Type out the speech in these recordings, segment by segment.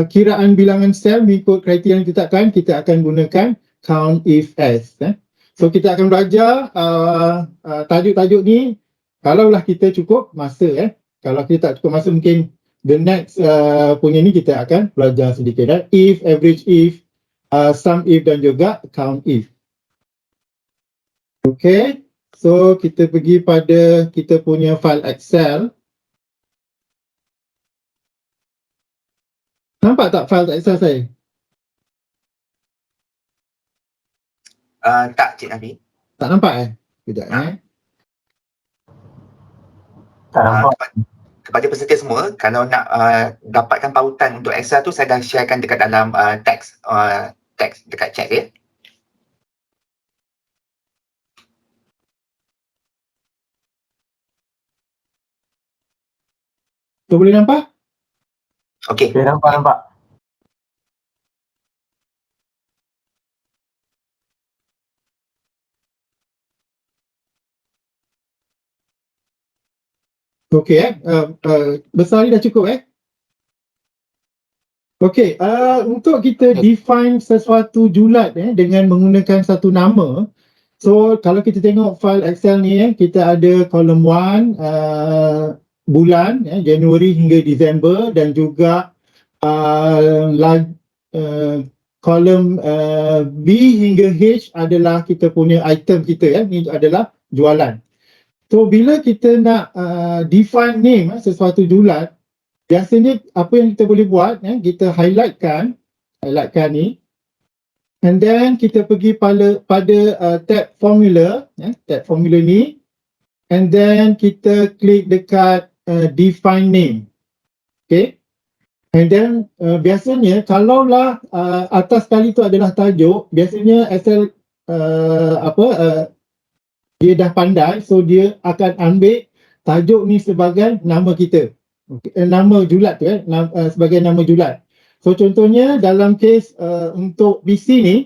kiraan bilangan sel mengikut kriteria yang ditetapkan, kita akan gunakan count if as. So kita akan belajar tajuk-tajuk ni kalaulah kita cukup masa. Kalau kita tak cukup masa, mungkin the next punya ni kita akan belajar sedikit. If, average if, sum if dan juga count if. Okay, so kita pergi pada kita punya file Excel. Nampak tak file Excel saya? Tak, Cik Nabi. Tak nampak Sekejap Tak nampak. Kepada peserta semua, kalau nak dapatkan pautan untuk Excel tu, saya dah sharekan dekat dalam teks dekat chat ya. Tu boleh nampak? Okey. Okay, nampak. Okey besar ni dah cukup Okey, untuk kita define sesuatu julat dengan menggunakan satu nama. So kalau kita tengok file Excel ni kita ada column 1 bulan Januari hingga Disember, dan juga column B hingga H adalah kita punya item kita ni adalah jualan. So bila kita nak define name sesuatu julat, biasanya apa yang kita boleh buat kita highlightkan ni, and then kita pergi pada tab formula tab formula ni, and then kita klik dekat define name. Okay, and then biasanya kalaulah atas sekali tu adalah tajuk, biasanya Excel dia dah pandai, so dia akan ambil tajuk ni sebagai nama kita, nama julat tu sebagai nama julat. So contohnya dalam kes untuk PC ni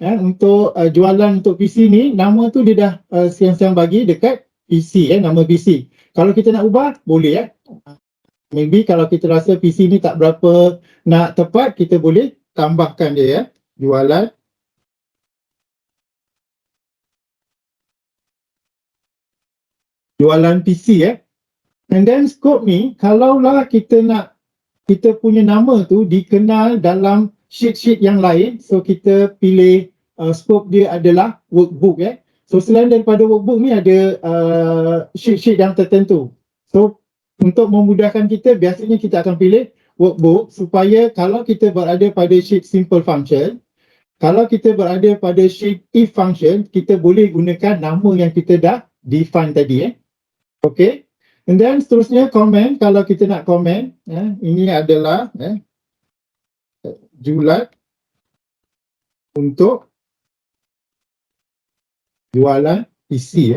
untuk jualan untuk PC ni, nama tu dia dah siang-siang bagi dekat PC nama PC. Kalau kita nak ubah boleh maybe kalau kita rasa PC ni tak berapa nak tepat, kita boleh tambahkan dia jualan PC and then scope ni, kalaulah kita nak kita punya nama tu dikenal dalam sheet-sheet yang lain, so kita pilih scope dia adalah workbook So selain daripada workbook ni ada sheet-sheet yang tertentu. So untuk memudahkan kita, biasanya kita akan pilih workbook, supaya kalau kita berada pada sheet simple function, kalau kita berada pada sheet if function, kita boleh gunakan nama yang kita dah define tadi Okay, and then seterusnya comment. Kalau kita nak comment ini adalah julat untuk jualan PC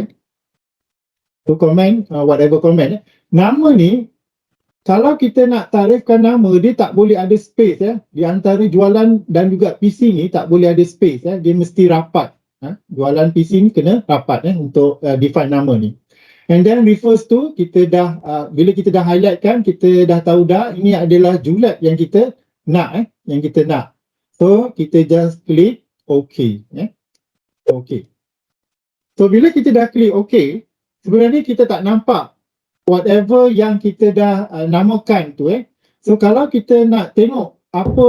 So comment whatever comment nama ni, kalau kita nak tarifkan nama, dia tak boleh ada space di antara jualan dan juga PC ni, tak boleh ada space dia mesti rapat. Jualan PC ni kena rapat untuk define nama ni. And then refers to, kita dah bila kita dah highlightkan, kita dah tahu dah ini adalah julat yang kita nak So kita just klik OK OK. So bila kita dah klik OK, sebenarnya kita tak nampak whatever yang kita dah namakan tu So kalau kita nak tengok apa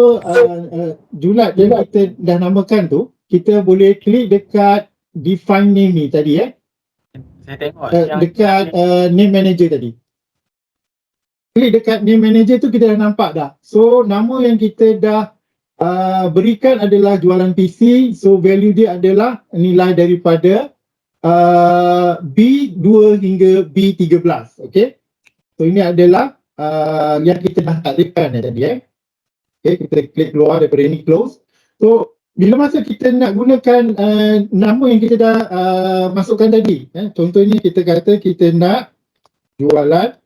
julat yang kita dah namakan tu, kita boleh klik dekat define name ni tadi Saya tengok dekat name manager tadi. Klik dekat name manager tu, kita dah nampak dah. So nama yang kita dah berikan adalah jualan PC. So value dia adalah nilai daripada B2 hingga B13. Okay. So ini adalah yang kita dah takdirkan tadi Okay, kita klik keluar daripada ini, close. So bila masa kita nak gunakan nama yang kita dah masukkan tadi, contohnya kita kata kita nak jualan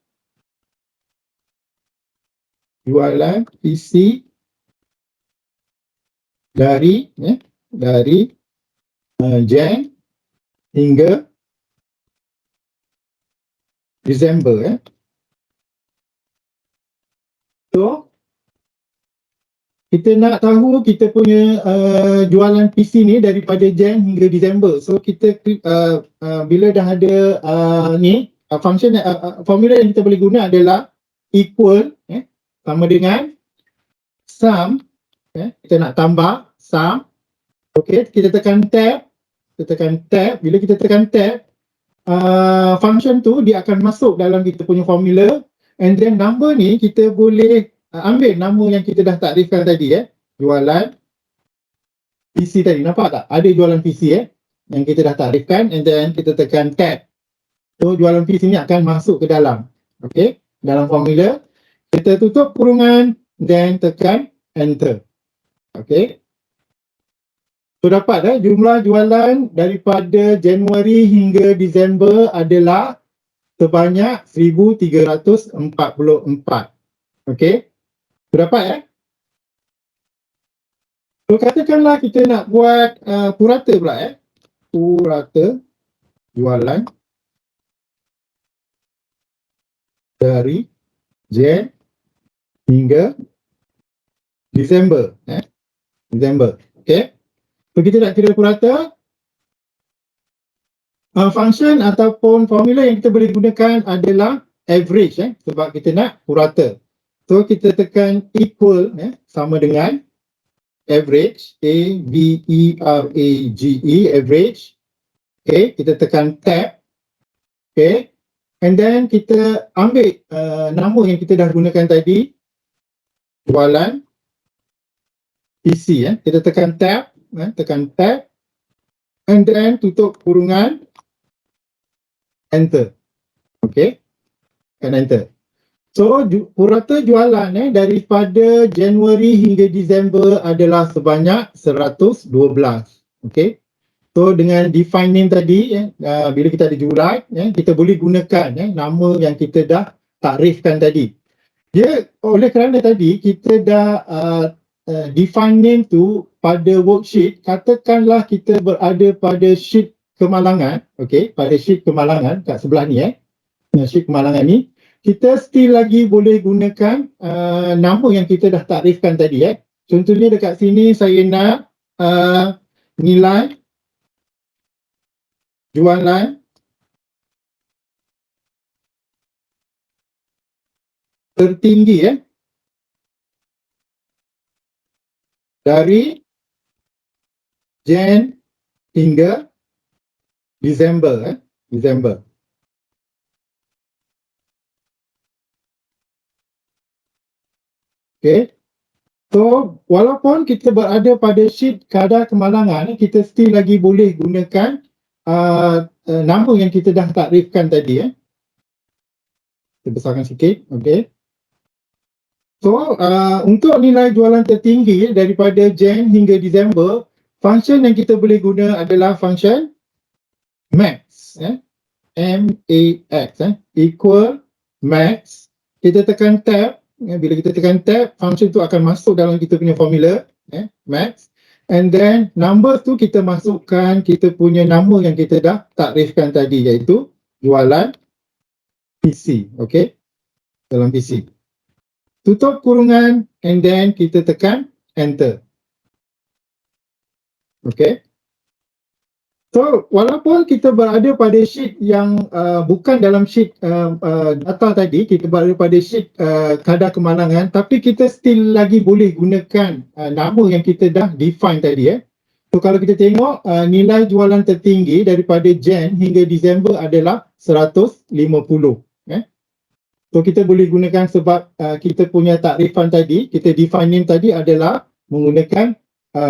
PC dari Jan hingga Disember So kita nak tahu kita punya jualan PC ni daripada Jan hingga Disember. So kita bila dah ada function formula yang kita boleh guna adalah equal sama dengan sum, kita nak tambah sum. Okey, kita tekan tab. Bila kita tekan tab, function tu dia akan masuk dalam kita punya formula, and then number ni kita boleh ambil nama yang kita dah takrifkan tadi, jualan PC tadi. Nampak tak? Ada jualan PC yang kita dah takrifkan, and then kita tekan tab. So jualan PC ni akan masuk ke dalam. Okey, dalam formula. Kita tutup kurungan, then tekan enter. Okey. So dapat jumlah jualan daripada Januari hingga Disember adalah sebanyak 1,344. Okey. So dapat So katakanlah kita nak buat purata pula purata jualan dari Jan hingga Disember. Disember. Okey. So kita nak kira purata, function ataupun formula yang kita boleh gunakan adalah average, sebab kita nak purata. So kita tekan equal, sama dengan average, A-V-E-R-A-G-E, average. Okay, kita tekan tab. Okay, and then kita ambil nama yang kita dah gunakan tadi, jualan PC. Kita tekan tab, and then tutup kurungan, enter. Okay, tekan enter. So purata jualan daripada Januari hingga Disember adalah sebanyak 112. Okay, so dengan define name tadi, bila kita ada jurat, kita boleh gunakan nama yang kita dah takrifkan tadi. Dia oleh kerana tadi kita dah define name tu pada worksheet, katakanlah kita berada pada sheet kemalangan, okey, pada sheet kemalangan kat sebelah ni sheet kemalangan ni, kita still lagi boleh gunakan nama yang kita dah takrifkan tadi. Contohnya dekat sini saya nak nilai jualan tertinggi dari Jan hingga Disember. Disember. Okay. So, walaupun kita berada pada sheet kadar kemalangan, kita still lagi boleh gunakan nama yang kita dah takrifkan tadi. Kita besarkan sikit. Okay. So, untuk nilai jualan tertinggi daripada Jan hingga Disember, function yang kita boleh guna adalah function max. M-A-X. Equal max. Kita tekan tab. Bila kita tekan tab, function tu akan masuk dalam kita punya formula. Max. And then, number tu kita masukkan kita punya nama yang kita dah takrifkan tadi, iaitu jualan PC. Okay. Dalam PC. Tutup kurungan, and then kita tekan enter. Okay. So, walaupun kita berada pada sheet yang bukan dalam sheet data tadi, kita berada pada sheet kadar kemalangan, tapi kita still lagi boleh gunakan nama yang kita dah define tadi. So, kalau kita tengok nilai jualan tertinggi daripada Jan hingga Disember adalah 150. So, kita boleh gunakan sebab kita punya takrifan tadi, kita define name tadi adalah menggunakan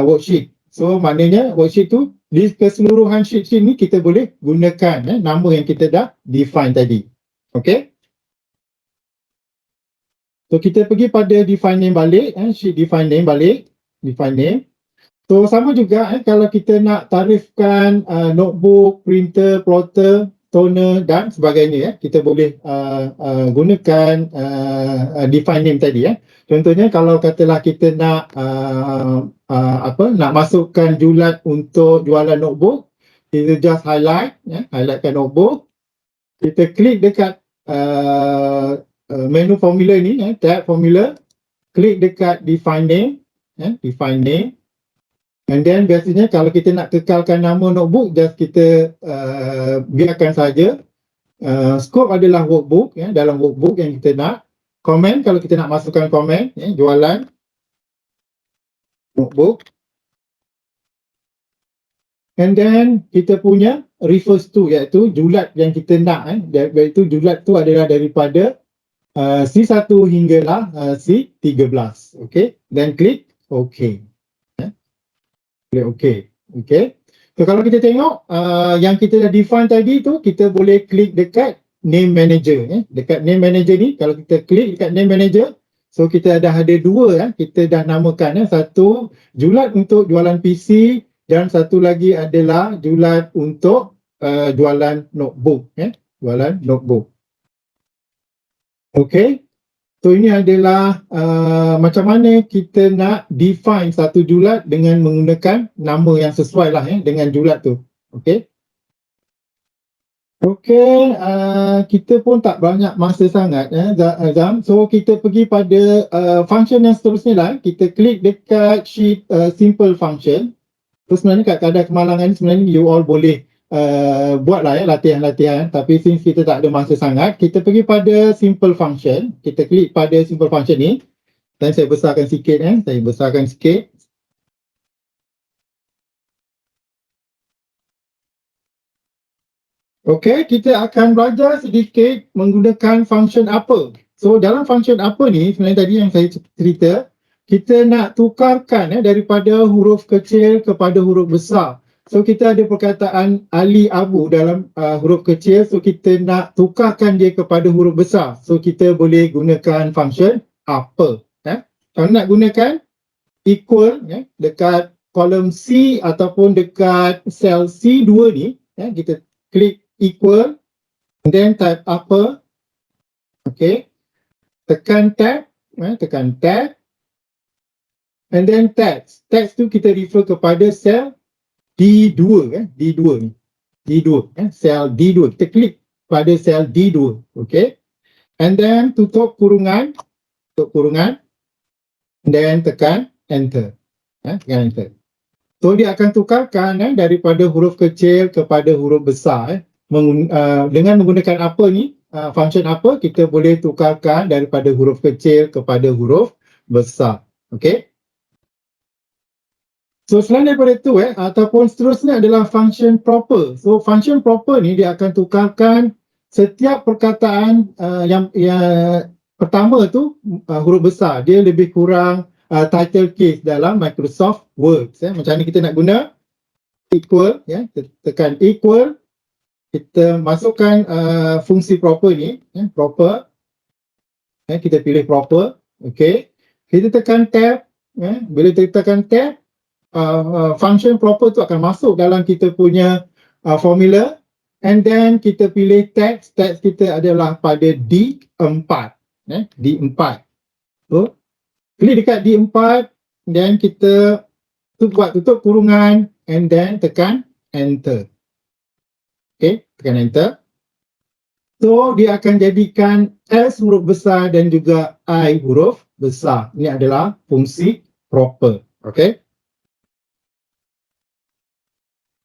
worksheet. So, maknanya worksheet tu di keseluruhan sheet ni kita boleh gunakan nama yang kita dah define tadi. Okay. So, kita pergi pada define name balik, sheet define name balik, define name. So, sama juga kalau kita nak tarifkan notebook, printer, plotter, toner dan sebagainya, kita boleh gunakan define name tadi. Contohnya kalau katalah kita nak nak masukkan julat untuk jualan notebook, kita just highlight, highlightkan notebook, kita klik dekat menu formula ni, tab formula, klik dekat define name, define name. And then biasanya kalau kita nak kekalkan nama notebook, just kita biarkan saja. Scope adalah workbook, dalam workbook yang kita nak. Comment, kalau kita nak masukkan comment, jualan notebook. And then kita punya refers to, iaitu julat yang kita nak, iaitu julat tu adalah daripada C1 hinggalah C13. Okay, then klik OK. Klik OK. Okay. So kalau kita tengok yang kita dah define tadi tu, kita boleh klik dekat name manager. Dekat name manager ni, kalau kita klik dekat name manager, so kita dah ada dua, kita dah namakan. Satu julat untuk jualan PC dan satu lagi adalah julat untuk jualan notebook. Jualan notebook. Okay. So ini adalah macam mana kita nak define satu julat dengan menggunakan nama yang sesuai lah dengan julat tu. Okay. Okay, kita pun tak banyak masa sangat Azam. So kita pergi pada function yang seterusnya lah. Kita klik dekat sheet simple function. So sebenarnya kat kadar kemalangan sebenarnya you all boleh buat lah latihan-latihan, tapi since kita tak ada masa sangat, kita pergi pada simple function. Kita klik pada simple function ni, dan saya besarkan sikit saya besarkan sikit. Okey, kita akan belajar sedikit menggunakan function apa. So dalam function apa ni, sebenarnya tadi yang saya cerita, kita nak tukarkan daripada huruf kecil kepada huruf besar. So kita ada perkataan Ali Abu dalam huruf kecil, so kita nak tukarkan dia kepada huruf besar. So kita boleh gunakan function apa. Kalau nak gunakan equal dekat kolom C ataupun dekat sel C2 ni, kita klik equal, and then type apa. Okay, tekan tab, and then text. Text tu kita refer kepada sel D2, D2 ni. D2, sel D2. Kita klik pada sel D2, okay. And then tutup kurungan, and then tekan enter. Tekan enter. So dia akan tukarkan daripada huruf kecil kepada huruf besar. Dengan menggunakan apa ni, function apa, kita boleh tukarkan daripada huruf kecil kepada huruf besar. Okay. So selain daripada itu ataupun seterusnya adalah function proper. So function proper ni dia akan tukarkan setiap perkataan yang pertama tu huruf besar. Dia lebih kurang title case dalam Microsoft Word. Macam ni kita nak guna equal, tekan equal, kita masukkan fungsi proper ni, proper. Kita pilih proper, okay. Kita tekan tab, bila kita tekan tab, function proper tu akan masuk dalam kita punya formula, and then kita pilih text. Text kita adalah pada D4, D4. So klik dekat D4, then kita buat tutup kurungan, and then tekan enter. Okay, tekan enter. So dia akan jadikan S huruf besar dan juga I huruf besar. Ini adalah fungsi proper. Okay.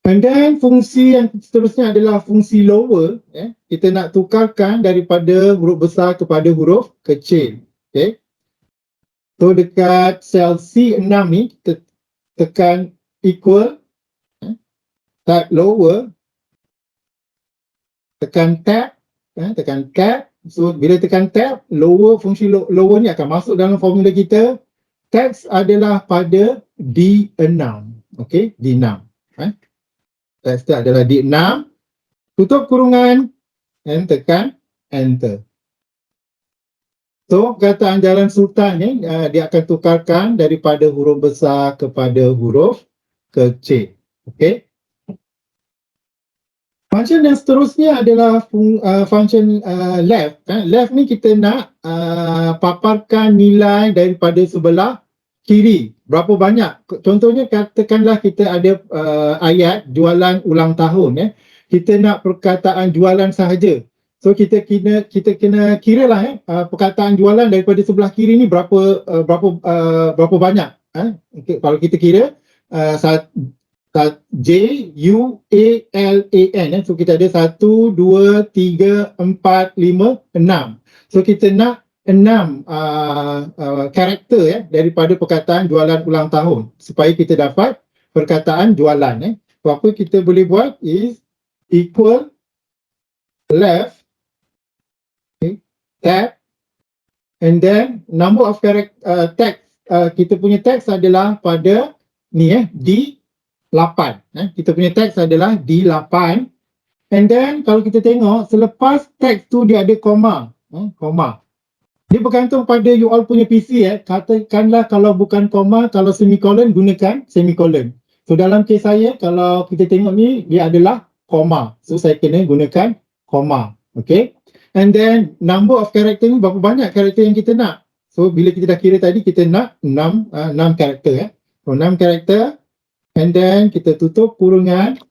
And then fungsi yang seterusnya adalah fungsi lower. Kita nak tukarkan daripada huruf besar kepada huruf kecil. Okay. So dekat sel C6 ni, kita tekan equal, type lower, tekan tab, So bila tekan tab, fungsi lower ni akan masuk dalam formula kita. Text adalah pada D6. Okay, D6. Text adalah D6. Tutup kurungan dan tekan enter. So perkataan Jalan Sultan ni dia akan tukarkan daripada huruf besar kepada huruf kecil. Okay. Function yang seterusnya adalah function left. Left ni kita nak paparkan nilai daripada sebelah kiri. Berapa banyak? Contohnya katakanlah kita ada ayat jualan ulang tahun. Kita nak perkataan jualan sahaja. So kita kena kira lah perkataan jualan daripada sebelah kiri ni berapa banyak. Okay, kalau kita kira JUALAN, so kita ada 1, 2, 3, 4, 5, 6. So kita nak 6 karakter daripada perkataan jualan ulang tahun supaya kita dapat perkataan jualan. So apa kita boleh buat is equal left, okay, tab, and then number of text, kita punya text adalah pada ni D8. Kita punya text adalah D8. And then kalau kita tengok selepas text tu dia ada koma. Koma. Dia bergantung pada you all punya PC. Katakanlah kalau bukan koma, kalau semicolon gunakan semicolon. So dalam kes saya kalau kita tengok ni dia adalah koma. So saya kena gunakan koma. Okay. And then number of character ni berapa banyak karakter yang kita nak. So bila kita dah kira tadi kita nak 6 karakter. So 6 karakter. And then kita tutup kurungan,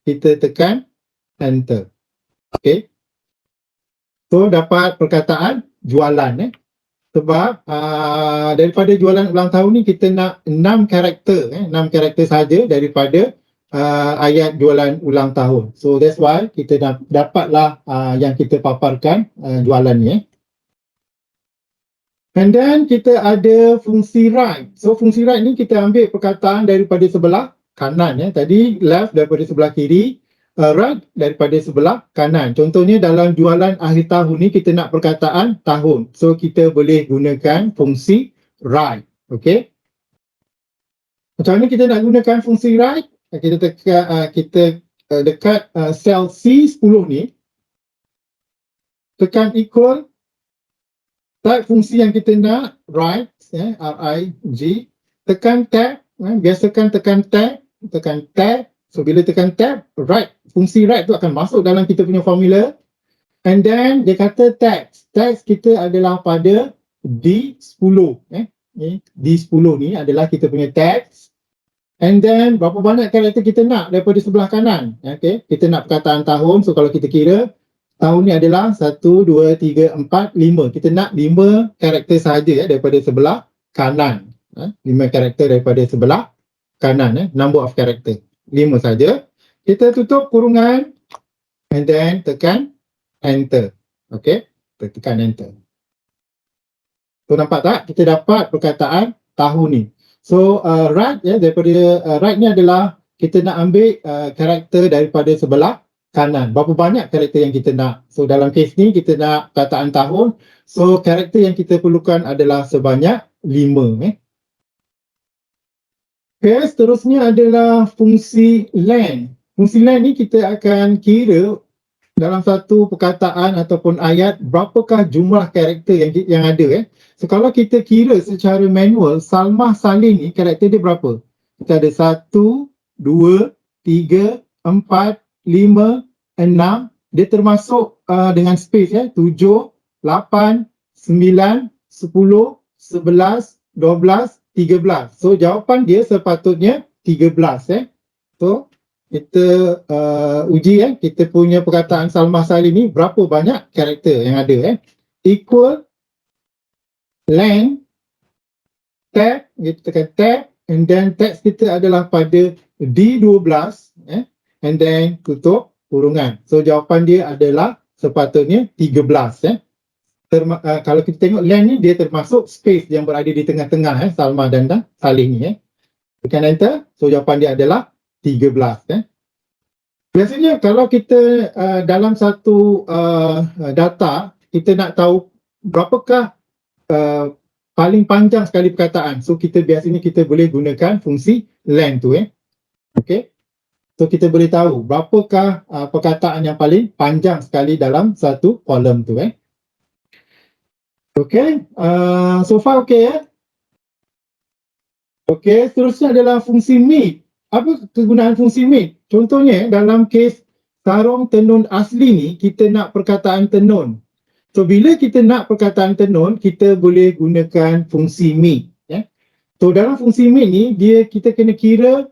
kita tekan enter. Okay. So dapat perkataan jualan. Sebab daripada jualan ulang tahun ni kita nak 6 karakter. 6 karakter saja daripada ayat jualan ulang tahun. So that's why kita dapatlah yang kita paparkan jualan ni. And then kita ada fungsi right. So fungsi right ni kita ambil perkataan daripada sebelah kanan. Tadi left daripada sebelah kiri, right daripada sebelah kanan. Contohnya dalam jualan akhir tahun ni kita nak perkataan tahun. So kita boleh gunakan fungsi right. Okay. Macam mana kita nak gunakan fungsi right? Kita dekat sel C10 ni, tekan equal, type fungsi yang kita nak, right, R-I-G, tekan tab, biasakan tekan tab, so bila tekan tab, right, fungsi right tu akan masuk dalam kita punya formula, and then dia kata text kita adalah pada D10, D10 ni adalah kita punya text, and then berapa banyak karakter kita nak daripada sebelah kanan, okay, kita nak perkataan tahun, so kalau kita kira, tahun ni adalah 1, 2, 3, 4, 5. Kita nak 5 karakter sahaja daripada sebelah kanan. 5 karakter daripada sebelah kanan. Number of karakter. 5 saja. Kita tutup kurungan and then tekan enter. Okay. Kita tekan enter. So nampak tak? Kita dapat perkataan tahun ni. So right daripada right ni adalah kita nak ambil karakter daripada sebelah kanan. Berapa banyak karakter yang kita nak. So dalam kes ni kita nak perkataan tahun. So karakter yang kita perlukan adalah sebanyak 5. Okay, seterusnya adalah fungsi len. Fungsi len ni kita akan kira dalam satu perkataan ataupun ayat berapakah jumlah karakter yang ada. So kalau kita kira secara manual, Salmah Salim ni karakter dia berapa? Kita ada 1, 2, 3, 4, 5, 6, dia termasuk dengan space 7, 8, 9, 10, 11, 12, 13. So jawapan dia sepatutnya 13. So kita uji kita punya perkataan Salmah Salim ni berapa banyak karakter yang ada. Equal len tab, kita tekan tab, and then text kita adalah pada D12, and then tutup kurungan. So jawapan dia adalah sepatutnya 13. Kalau kita tengok len ni dia termasuk space yang berada di tengah-tengah Salmah dan Salim ni. Tekan enter. So jawapan dia adalah 13. Biasanya kalau kita dalam satu data kita nak tahu berapakah paling panjang sekali perkataan. So biasanya kita boleh gunakan fungsi len tu. Okay. So kita boleh tahu berapakah perkataan yang paling panjang sekali dalam satu kolom tu. Okay, so far okay. Okay, seterusnya adalah fungsi meet. Apa kegunaan fungsi meet? Contohnya dalam kes sarung tenun asli ni kita nak perkataan tenun. So bila kita nak perkataan tenun, kita boleh gunakan fungsi meet. So dalam fungsi meet ni kita kena kira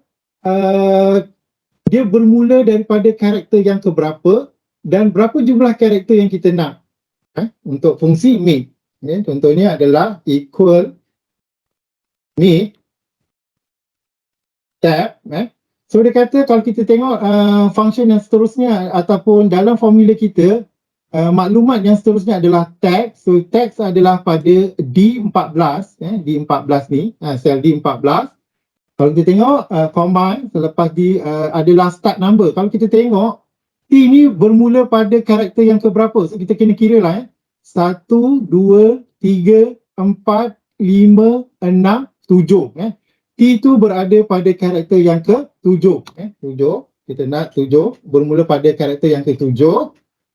dia bermula daripada karakter yang keberapa dan berapa jumlah karakter yang kita nak untuk fungsi meet. Contohnya adalah equal meet tab. So dia kata kalau kita tengok function yang seterusnya ataupun dalam formula kita, maklumat yang seterusnya adalah text. So text adalah pada D14, D14 ni, sel D14. Kalau kita tengok command selepas D adalah start number. Kalau kita tengok T ni bermula pada karakter yang keberapa? So kita kena kira lah 1, 2, 3, 4, 5, 6, 7. T tu berada pada karakter yang ke-7. 7. Kita nak 7 bermula pada karakter yang ke-7.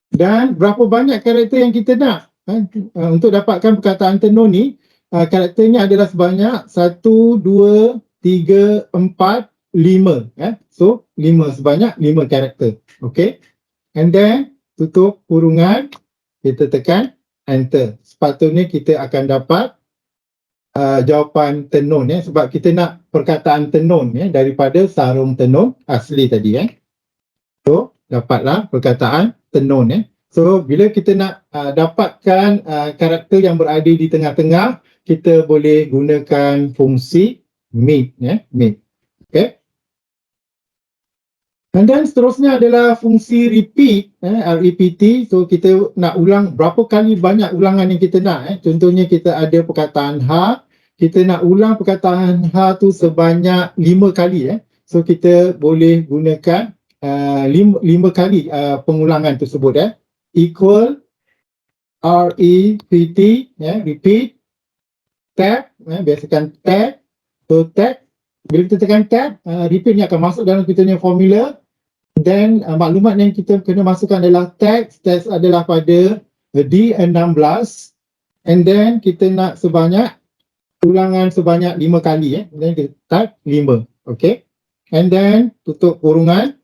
Dan berapa banyak karakter yang kita nak? Untuk dapatkan perkataan tenun ni, karakternya adalah sebanyak 1, 2, 3, 4, 5. So 5, sebanyak 5 karakter. Okay. And then tutup kurungan, kita tekan enter. Sepatutnya kita akan dapat jawapan tenun sebab kita nak perkataan tenun daripada sarung tenun asli tadi. So dapatlah perkataan tenun. So bila kita nak dapatkan karakter yang berada di tengah-tengah, kita boleh gunakan fungsi mid. Mid. Okay. And then seterusnya adalah fungsi repeat, REPT. So kita nak ulang berapa kali banyak ulangan yang kita nak. Contohnya kita ada perkataan ha, kita nak ulang perkataan ha tu sebanyak 5 kali. So kita boleh gunakan 5 kali pengulangan tersebut. Equal REPT, repeat, tab, biasakan tab. So tab, bila kita tekan tab, repeat ni akan masuk dalam kita punya formula. Then maklumat yang kita kena masukkan adalah text. Text adalah pada D16. And then kita nak sebanyak ulangan sebanyak 5 kali. Then kita type 5. Okay. And then tutup kurungan.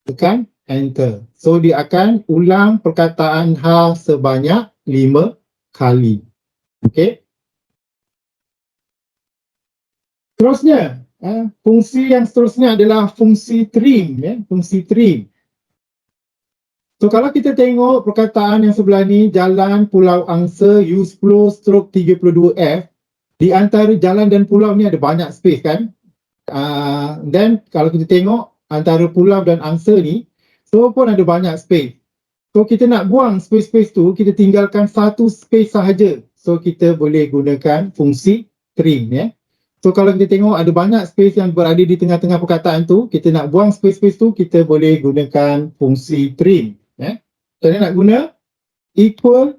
Tekan enter. So dia akan ulang perkataan ha sebanyak 5 kali. Okay. Terusnya, fungsi yang seterusnya adalah fungsi trim. Fungsi trim. So kalau kita tengok perkataan yang sebelah ni, jalan Pulau Angsa U10/32F, di antara jalan dan pulau ni ada banyak space kan. Then kalau kita tengok antara pulau dan angsa ni, so pun ada banyak space. So kita nak buang space-space tu, kita tinggalkan satu space sahaja. So kita boleh gunakan fungsi trim. So kalau kita tengok ada banyak space yang berada di tengah-tengah perkataan tu, kita nak buang space-space tu, kita boleh gunakan fungsi trim. Kita nak guna equal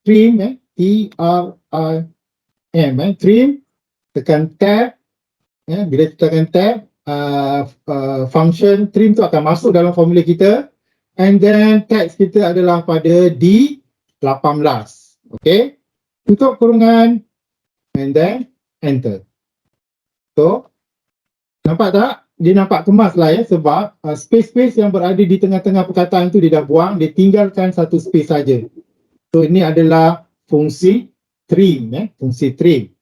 trim, T-R-I-M, trim, tekan tab. Bila kita tekan tab, function trim tu akan masuk dalam formula kita. And then text kita adalah pada D18. Okay. Tutup kurungan. And then enter. So nampak tak? Dia nampak kemas lah sebab space-space yang berada di tengah-tengah perkataan tu dia dah buang, dia tinggalkan satu space saja. So ini adalah fungsi trim. Fungsi trim.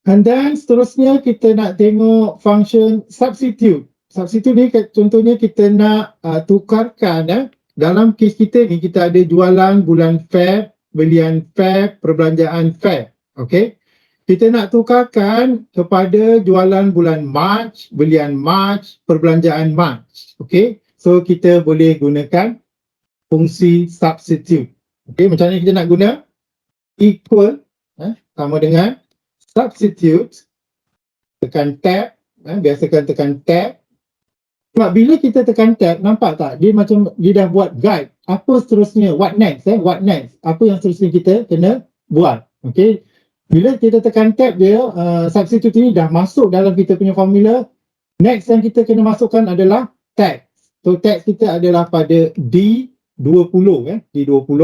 And then seterusnya kita nak tengok function substitute. Substitute ni contohnya kita nak tukarkan. Dalam kes kita ni kita ada jualan bulan Feb, belian Feb, perbelanjaan Feb. Okay. Kita nak tukarkan kepada jualan bulan March, belian March, perbelanjaan March. Okay. So kita boleh gunakan fungsi substitute. Okay. Macam mana kita nak guna? Equal sama dengan substitute. Tekan tab. Biasakan tekan tab. Sebab bila kita tekan tab, nampak tak? Dia macam dia dah buat guide. Apa seterusnya? What next? What next? Apa yang seterusnya kita kena buat? Okay. Bila kita tekan tab dia, substitute ini dah masuk dalam kita punya formula. Next yang kita kena masukkan adalah text. So text kita adalah pada D20. D20.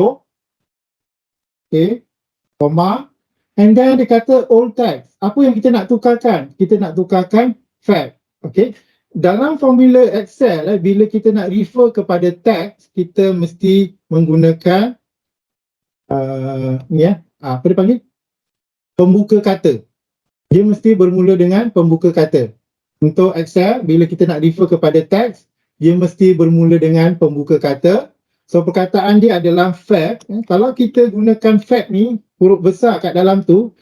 Okay. Comma. And then dia kata old text. Apa yang kita nak tukarkan? Kita nak tukarkan Feb. Okay. Dalam formula Excel, bila kita nak refer kepada teks, kita mesti menggunakan apa dia panggil? Pembuka kata. Dia mesti bermula dengan pembuka kata. Untuk Excel, bila kita nak refer kepada teks, dia mesti bermula dengan pembuka kata. So perkataan dia adalah Feb. Kalau kita gunakan Feb ni, huruf besar kat dalam tu,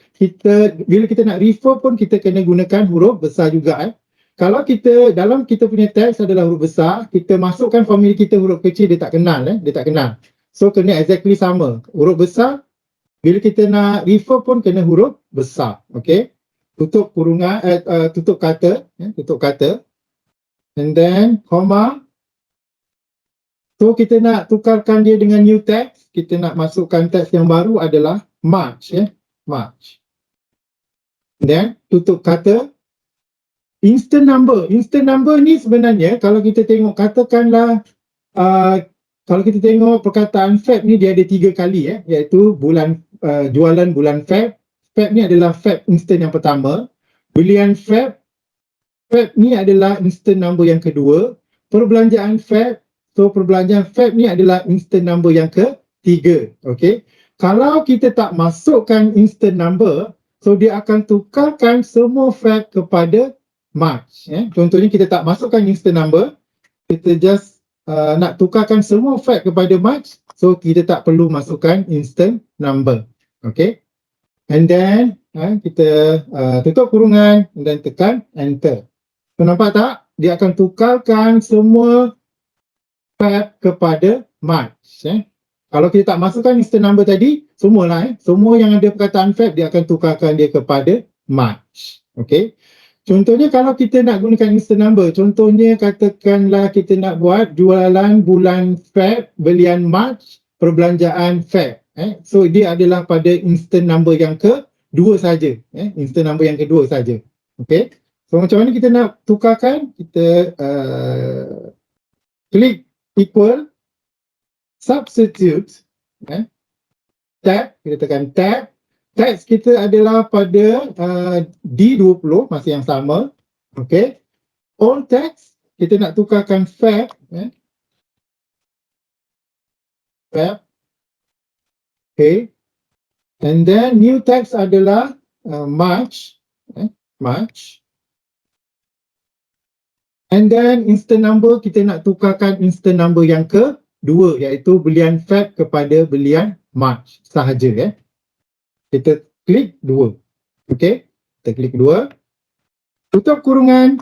bila kita nak refer pun kita kena gunakan huruf besar juga. Kalau dalam kita punya teks adalah huruf besar, kita masukkan family kita huruf kecil, dia tak kenal. Dia tak kenal. So kena exactly sama. Huruf besar, bila kita nak refer pun kena huruf besar. Okay. Tutup kurungan, tutup kata. Tutup kata. And then, comma. So kita nak tukarkan dia dengan new text. Kita nak masukkan teks yang baru adalah March. March. Then tutup kata. Instant number. Instant number ni sebenarnya kalau kita tengok katakanlah kalau kita tengok perkataan Feb ni dia ada 3 kali iaitu jualan bulan Feb. Feb ni adalah Feb instant yang pertama. Belian Feb. Feb ni adalah instant number yang kedua. Perbelanjaan Feb. So perbelanjaan Feb ni adalah instant number yang ketiga. Okay. Kalau kita tak masukkan instant number, so dia akan tukarkan semua Feb kepada March. Contohnya kita tak masukkan instant number, kita just nak tukarkan semua Feb kepada March, so kita tak perlu masukkan instant number. Okay. And then kita tutup kurungan dan tekan enter. So nampak tak? Dia akan tukarkan semua Feb kepada March. Kalau kita tak masukkan instant number tadi, semualah semua yang ada perkataan Feb dia akan tukarkan dia kepada March. Okay. Contohnya kalau kita nak gunakan instant number, contohnya katakanlah kita nak buat jualan bulan Feb, belian March, perbelanjaan Feb. So dia adalah pada instant number yang kedua saja. Instant number yang kedua saja. Okay. So macam mana kita nak tukarkan? Kita klik equal, substitute, tab, kita tekan tab. Teks kita adalah pada D20, masih yang sama. Okay. All text, kita nak tukarkan Feb. Feb. Okay. And then new text adalah March. March. And then instant number, kita nak tukarkan instant number yang kedua, iaitu belian Feb kepada belian March sahaja. Kita klik 2. Okay. Kita klik 2. Tutup kurungan.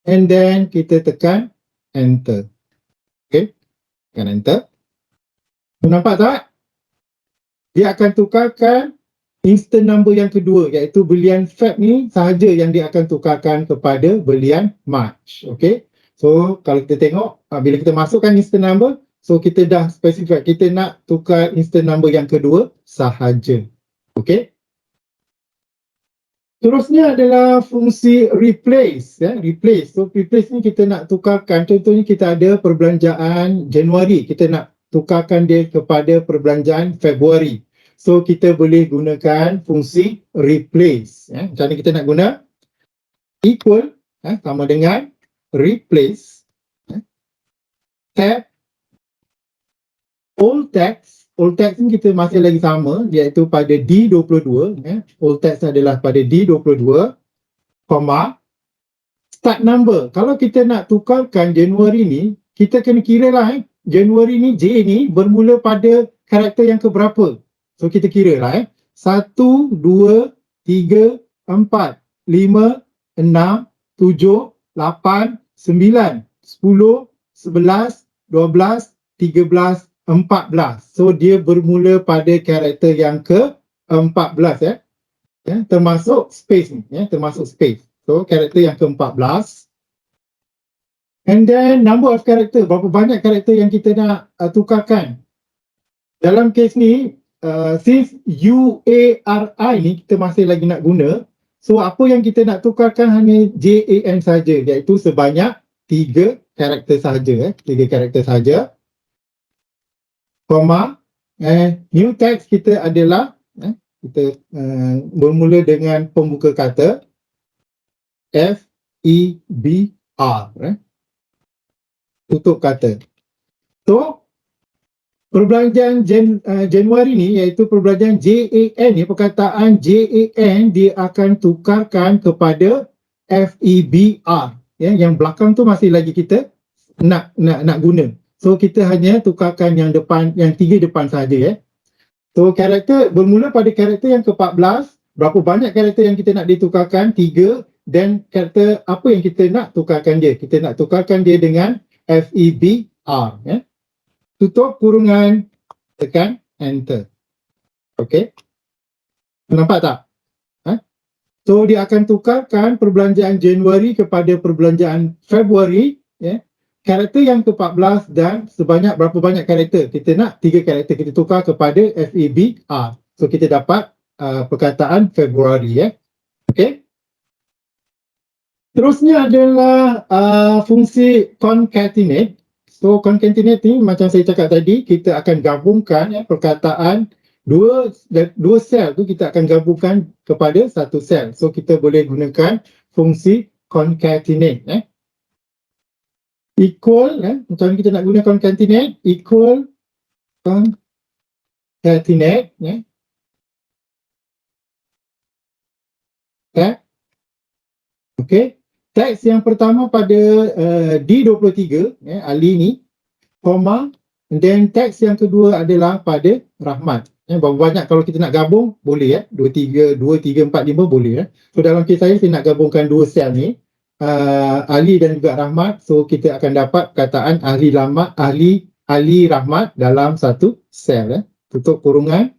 And then kita tekan enter. Okay. Tekan enter. Nampak tak? Dia akan tukarkan instant number yang kedua, iaitu belian Feb ni sahaja yang dia akan tukarkan kepada belian March. Okay. So kalau kita tengok, bila kita masukkan instant number, so kita dah specify, kita nak tukar instant number yang kedua sahaja. Okay. Terusnya adalah fungsi replace. Replace. So replace ni kita nak tukarkan, contohnya kita ada perbelanjaan Januari, kita nak tukarkan dia kepada perbelanjaan Februari. So kita boleh gunakan fungsi replace. Macam mana kita nak guna? Equal sama dengan replace. Tab. All text. All text ni kita masih lagi sama, iaitu pada D22. All text adalah pada D22. Comma. Start number. Kalau kita nak tukarkan Januari ni, kita kena kira lah. Januari ni, J ni bermula pada karakter yang keberapa. So kita kira lah 1, 2, 3, 4, 5, 6, 7, 8, 9, 10, 11, 12, 13, 14. So dia bermula pada karakter yang ke-14 termasuk space ni, termasuk space. So karakter yang ke-14. And then number of character, berapa banyak karakter yang kita nak tukarkan. Dalam kes ni, since UARI ni kita masih lagi nak guna, so apa yang kita nak tukarkan hanya JAN saja, iaitu sebanyak 3 karakter sahaja. 3 karakter sahaja. Comma. New text kita adalah kita bermula dengan pembuka kata FEBR. Tutup kata. So perbelanjaan Januari ni, iaitu perbelanjaan JAN ni, perkataan JAN dia akan tukarkan kepada FEBR. Yang belakang tu masih lagi kita nak guna. So kita hanya tukarkan yang depan, yang 3 depan saja. So karakter bermula pada karakter yang ke-14, berapa banyak karakter yang kita nak ditukarkan? 3. Dan karakter apa yang kita nak tukarkan dia? Kita nak tukarkan dia dengan FEBR. Tutup kurungan, tekan enter. Okey. Nampak tak? So dia akan tukarkan perbelanjaan Januari kepada perbelanjaan Februari, karakter yang ke-14 dan sebanyak berapa banyak karakter? Kita nak 3 karakter, kita tukar kepada FEBR. So kita dapat perkataan Februari. Okey. Terusnya adalah fungsi concatenate. So concatenate ni macam saya cakap tadi, kita akan gabungkan perkataan dua sel tu kita akan gabungkan kepada satu sel. So kita boleh gunakan fungsi concatenate. Equal, macam mana kita nak guna concatenate? Equal concatenate. Okay. Teks yang pertama pada D23, Ali ni, koma, dan teks yang kedua adalah pada Rahmat. Berapa banyak kalau kita nak gabung, boleh 2, 3, 4, 5 boleh. So dalam kes saya nak gabungkan dua sel ni, Ali dan juga Rahmat. So kita akan dapat perkataan Ali Rahmat dalam satu sel. Tutup kurungan,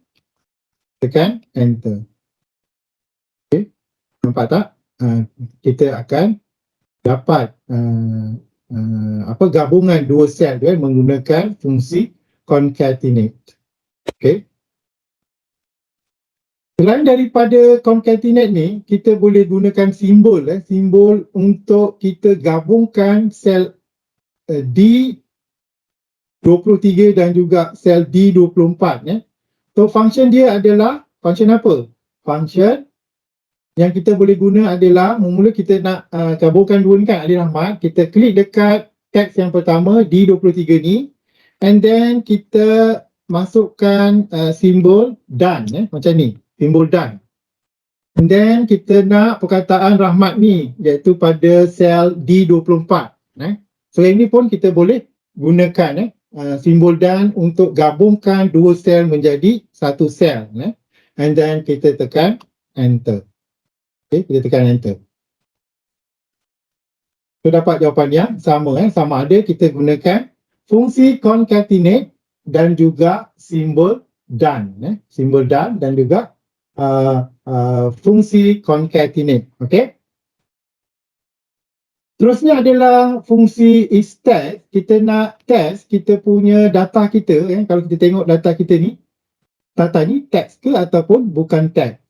tekan enter. Okay. Nampak tak? Kita akan dapat gabungan dua sel menggunakan fungsi concatenate. Okay. Selain daripada concatenate ni, kita boleh gunakan simbol simbol untuk kita gabungkan sel D23 dan juga sel D24. So function dia adalah function apa? Function yang kita boleh guna adalah mula kita nak gabungkan dua ni kan, Ali Rahmat, kita klik dekat teks yang pertama D23 ni, and then kita masukkan simbol done macam ni, simbol done. And then kita nak perkataan Rahmat ni iaitu pada sel D24. So yang ni pun kita boleh gunakan simbol done untuk gabungkan dua sel menjadi satu sel. And then kita tekan enter. Okay, kita tekan enter. So dapat jawapan yang sama. Sama ada kita gunakan fungsi concatenate dan juga simbol done. Simbol done dan juga fungsi concatenate. Okay. Terusnya adalah fungsi is-test. Kita nak test kita punya data kita. Kalau kita tengok data kita ni, data ni teks ke ataupun bukan teks.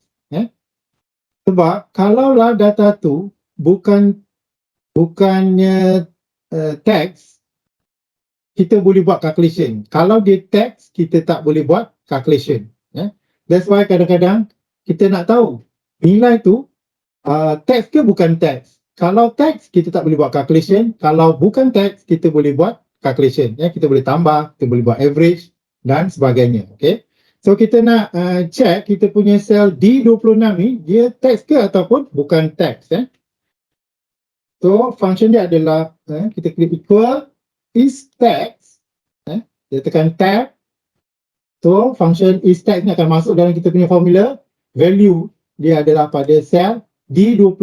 Sebab kalaulah data tu bukannya teks, kita boleh buat calculation. Kalau dia teks, kita tak boleh buat calculation. That's why kadang-kadang kita nak tahu nilai tu teks ke bukan teks. Kalau teks, kita tak boleh buat calculation. Kalau bukan teks, kita boleh buat calculation. Kita boleh tambah, kita boleh buat average dan sebagainya. Okay. So kita nak check kita punya sel D26 ni, dia teks ke ataupun bukan teks. So function dia adalah, kita klik equal is text. Kita tekan tab. So function is text ni akan masuk dalam kita punya formula. Value dia adalah pada sel D26.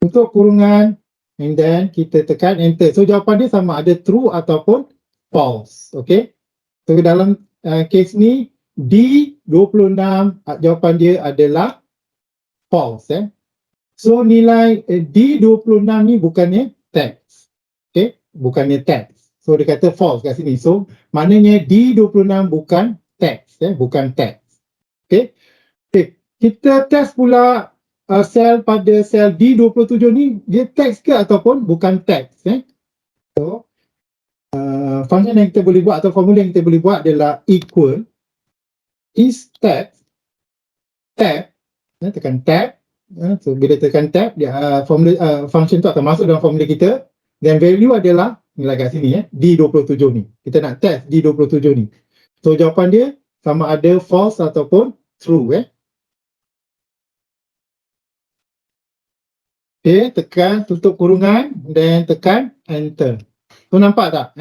Tutup kurungan, and then kita tekan enter. So jawapan dia sama ada true ataupun false. Okay. So dalam case ni D26, jawapan dia adalah false. So nilai D26 ni bukannya text. Okay, bukannya text. So dia kata false kat sini. So maknanya D26 bukan text, bukan text. Okay. Okay, kita test pula sel pada sel D27 ni, dia text ke ataupun bukan text. So function yang kita boleh buat atau formula yang kita boleh buat adalah equal is text tab. Tekan tab. So bila tekan tab, dia formula function tu akan masuk dalam formula kita, dan value adalah nilai kat sini D27 ni. Kita nak test D27 ni. So jawapan dia sama ada false ataupun true. Okay, tekan tutup kurungan dan tekan enter. So nampak tak?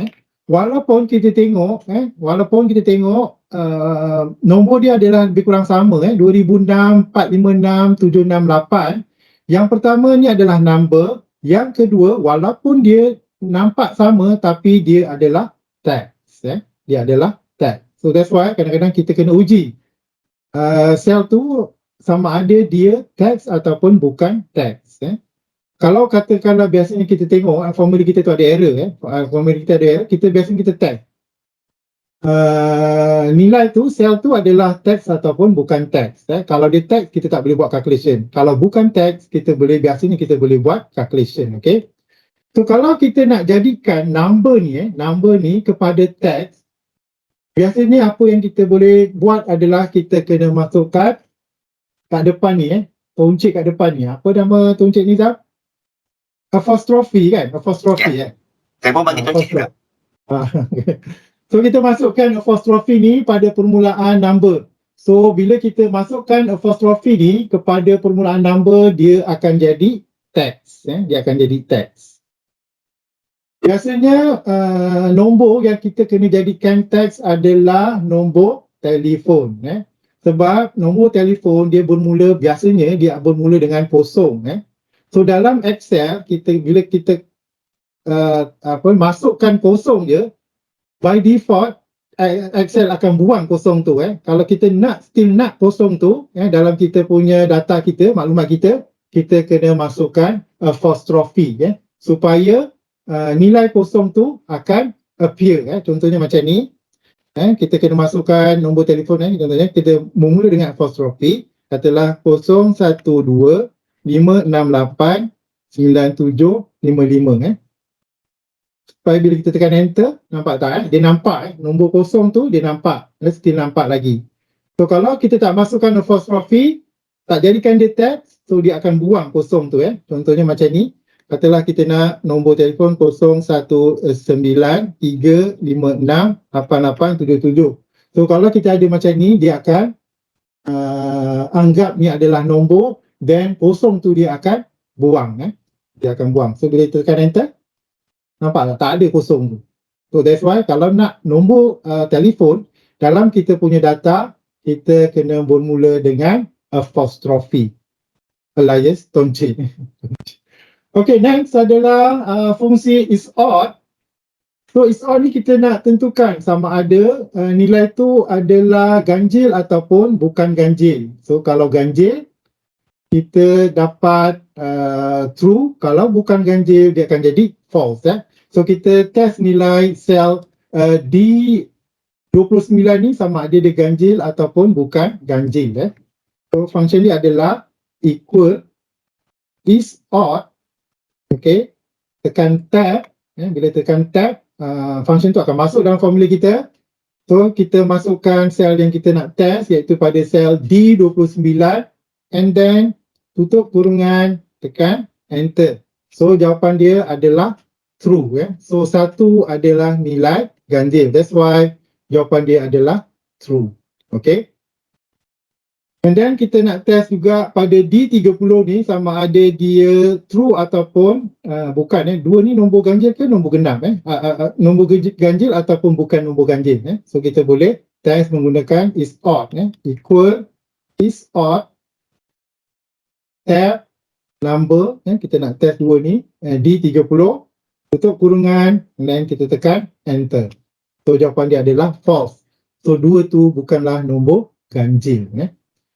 walaupun kita tengok nombor dia adalah lebih kurang sama 2006, 456, 768. Yang pertama ni adalah number, yang kedua walaupun dia nampak sama tapi dia adalah text dia adalah text. So that's why kadang-kadang kita kena uji sel tu sama ada dia text ataupun bukan text. Kalau katakanlah biasanya kita tengok formula kita tu ada error formula kita ada error, kita biasanya kita tag nilai tu, sel tu adalah text ataupun bukan text. Kalau dia text kita tak boleh buat calculation, kalau bukan text kita biasanya kita boleh buat calculation. Okay, so kalau kita nak jadikan number ni kepada text, biasanya apa yang kita boleh buat adalah kita kena masukkan kat depan ni tuncik kat depan ni. Apa nama tuncik ni, Zab? Apostrophe kan? Apostrophe Saya pun bagi tuncik juga. So kita masukkan apostrophe ni pada permulaan number. So bila kita masukkan apostrophe ni kepada permulaan number, dia akan jadi text. Dia akan jadi text. Biasanya nombor yang kita kena jadikan text adalah nombor telefon. Sebab nombor telefon dia biasanya dia bermula dengan kosong. So dalam Excel bila kita masukkan kosong je, by default Excel akan buang kosong tu. Kalau kita still nak kosong tu dalam kita punya data kita, maklumat kita kena masukkan apostrophe supaya nilai kosong tu akan appear. Contohnya macam ni. Kita kena masukkan nombor telefon contohnya kita memula dengan apostrophe, katalah 012 568 9755. Supaya bila kita tekan enter, nampak tak dia nampak nombor kosong tu dia nampak, still nampak lagi. So kalau kita tak masukkan apostrophe, tak jadikan dia text, so dia akan buang kosong tu. Contohnya macam ni, katalah kita nak nombor telefon 0193568877. So kalau kita ada macam ni, dia akan anggap ni adalah nombor, then kosong tu dia akan buang. Dia akan buang. So bila kita tekan enter, nampak tak ada kosong tu. So that's why kalau nak nombor telefon dalam kita punya data, kita kena bermula dengan apostrophe alias tuncik. Okay, next adalah fungsi is odd. So is odd ni kita nak tentukan sama ada nilai tu adalah ganjil ataupun bukan ganjil. So kalau ganjil, kita dapat true. Kalau bukan ganjil, dia akan jadi false. So kita test nilai sel D29 ni sama ada dia ganjil ataupun bukan ganjil. So function ni adalah equal is odd. Okay, tekan tab. Bila tekan tab, function tu akan masuk dalam formula kita. So kita masukkan sel yang kita nak test, iaitu pada sel D29, and then tutup kurungan, tekan enter. So jawapan dia adalah true. So 1 adalah nilai ganjil. That's why jawapan dia adalah true. Okay. And then kita nak test juga pada D30 ni sama ada dia true ataupun bukan. Dua ni nombor ganjil ke nombor genap? Nombor ganjil ataupun bukan nombor ganjil. So kita boleh test menggunakan is odd. Equal is odd tab number. Kita nak test dua ni D30, tutup kurungan, dan kita tekan enter. So jawapan dia adalah false. So dua tu bukanlah nombor ganjil.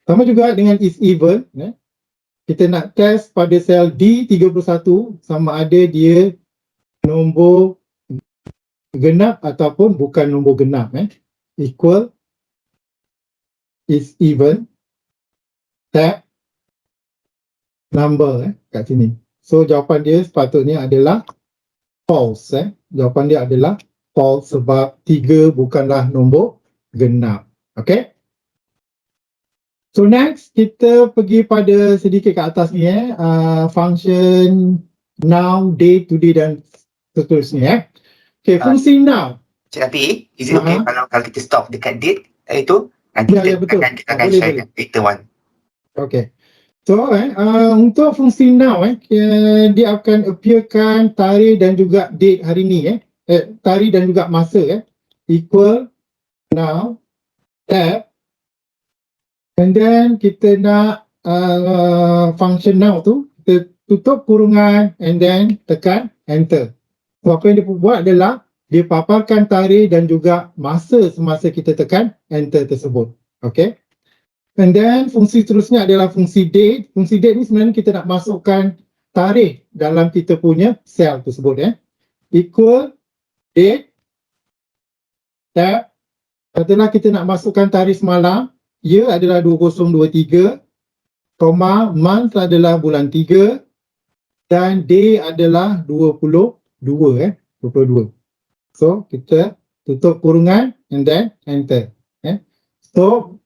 Sama juga dengan is even. Kita nak test pada sel D31 sama ada dia nombor genap ataupun bukan nombor genap. Equal is even tab number kat sini. So jawapan dia sepatutnya adalah false. Jawapan dia adalah false sebab 3 bukanlah nombor genap. Okay. So next, kita pergi pada sedikit ke atas ni function now, day, today dan seterusnya. Okay, fungsi now. Cik Rafi, is it okay kalau kita stop dekat date itu? Nanti kita akan share later one. Okay. So untuk fungsi now dia akan appearkan tarikh dan juga date hari ni. tarikh dan juga masa equal now tab, and then kita nak function now tu kita tutup kurungan and then tekan enter. So apa yang dia buat adalah dia paparkan tarikh dan juga masa semasa kita tekan enter tersebut. Okay. And then fungsi seterusnya adalah fungsi date. Fungsi date ni sebenarnya kita nak masukkan tarikh dalam kita punya sel tersebut equal date tab. Katakanlah kita nak masukkan tarikh semalam, year adalah 2023, month adalah bulan 3 dan day adalah 22. So kita tutup kurungan and then enter. So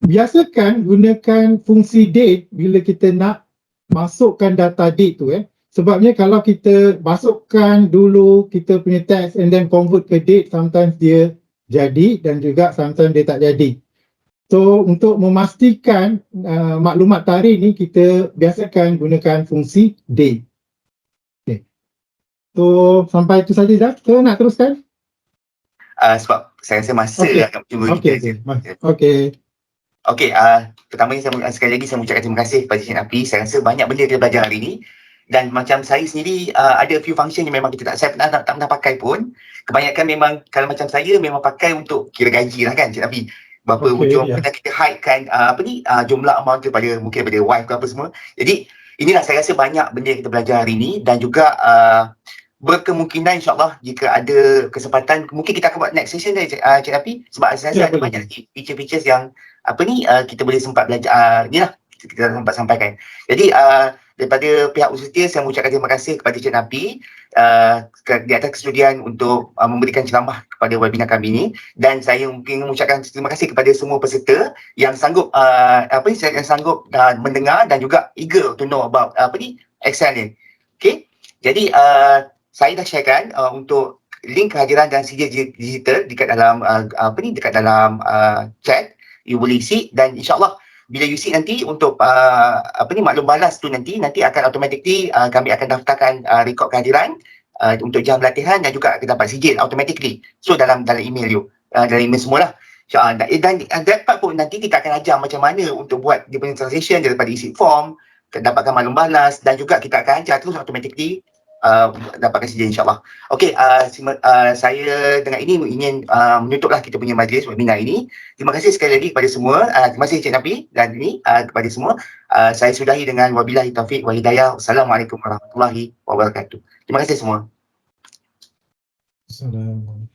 biasakan gunakan fungsi date bila kita nak masukkan data date tu sebabnya kalau kita masukkan dulu kita punya text and then convert ke date, sometimes dia jadi dan juga sometimes dia tak jadi. So untuk memastikan maklumat tarikh ni kita biasakan gunakan fungsi date. Okay. So sampai itu saja dah. So nak teruskan? Sebab saya rasa masa agak cuma Okay. Okey, pertama sekali lagi saya mengucapkan terima kasih kepada Cik Nafi. Saya rasa banyak benda kita belajar hari ini. Dan macam saya sendiri ada few function yang memang saya tak pernah pakai pun. Kebanyakan memang kalau macam saya memang pakai untuk kira gaji lah kan Cik Nafi. Berapa hujung kita hide kan jumlah amount tu pada mungkin daripada wife ke apa semua. Jadi inilah saya rasa banyak benda yang kita belajar hari ini dan juga berkemungkinan insyaAllah jika ada kesempatan mungkin kita akan buat next session Cik Nafi sebab saya rasa ada banyak lagi feature-features yang kita boleh sempat belajar inilah kita sempat sampaikan. Jadi daripada pihak Usutia saya mengucapkan terima kasih kepada Cik Nafi di atas kesudian untuk memberikan ceramah kepada webinar kami ini dan saya mungkin mengucapkan terima kasih kepada semua peserta yang sanggup mendengar dan juga eager to know about Excel ni. Okey. Jadi saya dah sharekan untuk link kehadiran dan sijil digital dekat dalam dekat dalam chat. You boleh isi dan insyaAllah bila you isi nanti untuk maklum balas tu nanti akan automatically kami akan daftarkan rekod kehadiran untuk jam latihan dan juga kita dapat sijil automatically. So dalam email you, dalam email semualah. Dan that part pun nanti kita akan ajar macam mana untuk buat dia punya transaction daripada isi form, dapatkan maklum balas dan juga kita akan ajar terus automatically dapatkan sijil insyaAllah. Okey, saya dengan ini ingin menutuplah kita punya majlis webinar ini. Terima kasih sekali lagi kepada semua. Terima kasih Cik Nafi dan ini kepada semua. Saya sudahi dengan wabillahi taufiq wa hidayah. Wassalamualaikum warahmatullahi wabarakatuh. Terima kasih semua. Assalamualaikum.